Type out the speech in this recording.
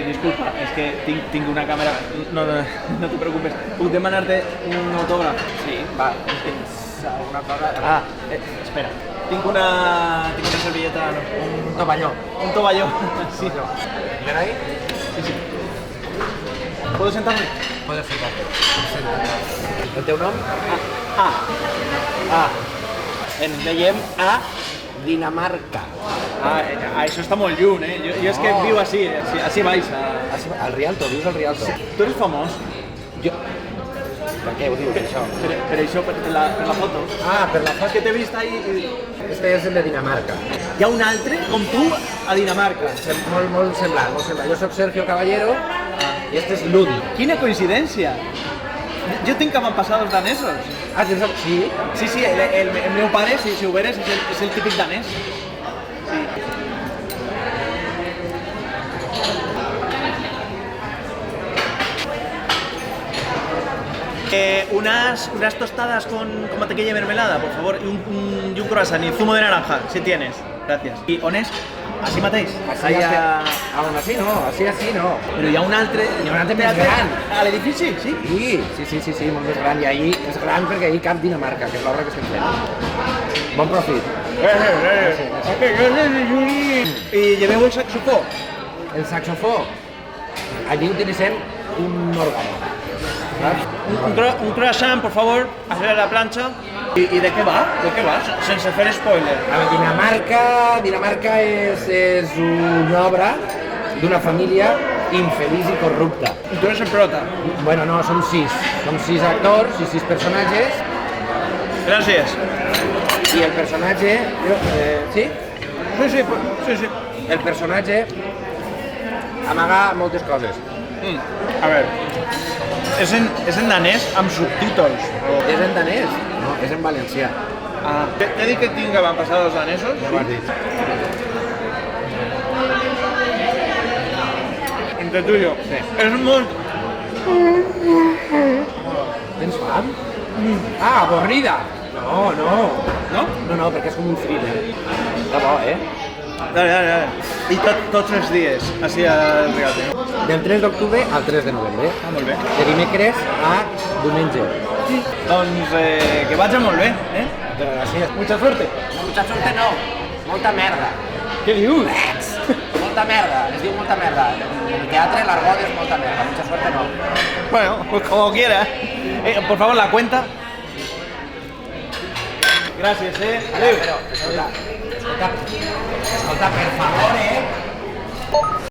disculpa, és que tinc una càmera... No te preocupes. Puc demanar-te un autògraf? Sí, va, tens alguna cosa... Espera. Tinc una servilleta... No, Un tovalló. un tovalló. Sí. ¿Ven ahí? Sí, sí. ¿Puedo sentarme? Puedes sentarte. El teu nom? Ens veiem a Dinamarca. Això està molt lluny, eh? Jo és que viu així baix. Al Rialto, vius al Rialto? Tu eres famós? Jo... Per què ho dius, això? Per això, per la foto. Per la És foto. que t'he vist ahí... Este és el de Dinamarca. Hi ha un altre, com tu, a Dinamarca. Molt semblant, molt semblant. Jo soc Sergio Caballero i este és Lund. Quina coincidència! Jo tinc avantpassats danesos. Tens el... Sí? Sí, el meu pare, si ho veres, és el típic danès. Unas tostadas con mantequilla y mermelada, por favor, y un croissant y zumo de naranja, si tienes. Gracias. I on és? Així mateix? Així aún así no, així no. Però hi ha un altre... Hi ha un altre més gran. A l'edifici? Sí? Sí, molt més gran. I ahir és gran perquè ahir cap Dinamarca, que és l'obra que estem fent. Bon profit. I lleveu el saxofó? El saxofó, allí utilitzem un òrgano. Un croissant, por favor, hacer la plancha. ¿Y de qué va? ¿De qué va? Sense fer spoiler. A veure, Dinamarca és una obra d'una família infeliç i corrupta. Y tú eres el prota. Bueno, no, som sis actors i 6 personatges. Gracias. I el personatge... Sí? Sí. El personatge amaga moltes coses. A ver, és en danès amb subtítols. És en danès? No, és en valencià. T'he dit que tinc avantpassats danesos? Ja ho has dit. Entre tu i jo. Sí. És molt... Tens fam? Avorrida! No. No? No, perquè és com un thriller. Està bo, eh? Dale. I tots els dies, així al Rialto. Del 3 d'octubre al 3 de novembre. Molt bé. De dimecres a diumenge. Doncs que vagi molt bé, eh? Gràcies. Mucha suerte. Mucha suerte no, molta merda. Què dius? Molta merda, es diu molta merda. En el teatre l'argot és molta merda, mucha suerte no. Bueno, pues como quiera. Por favor, la cuenta. Gracias, Però, escolta, per favor,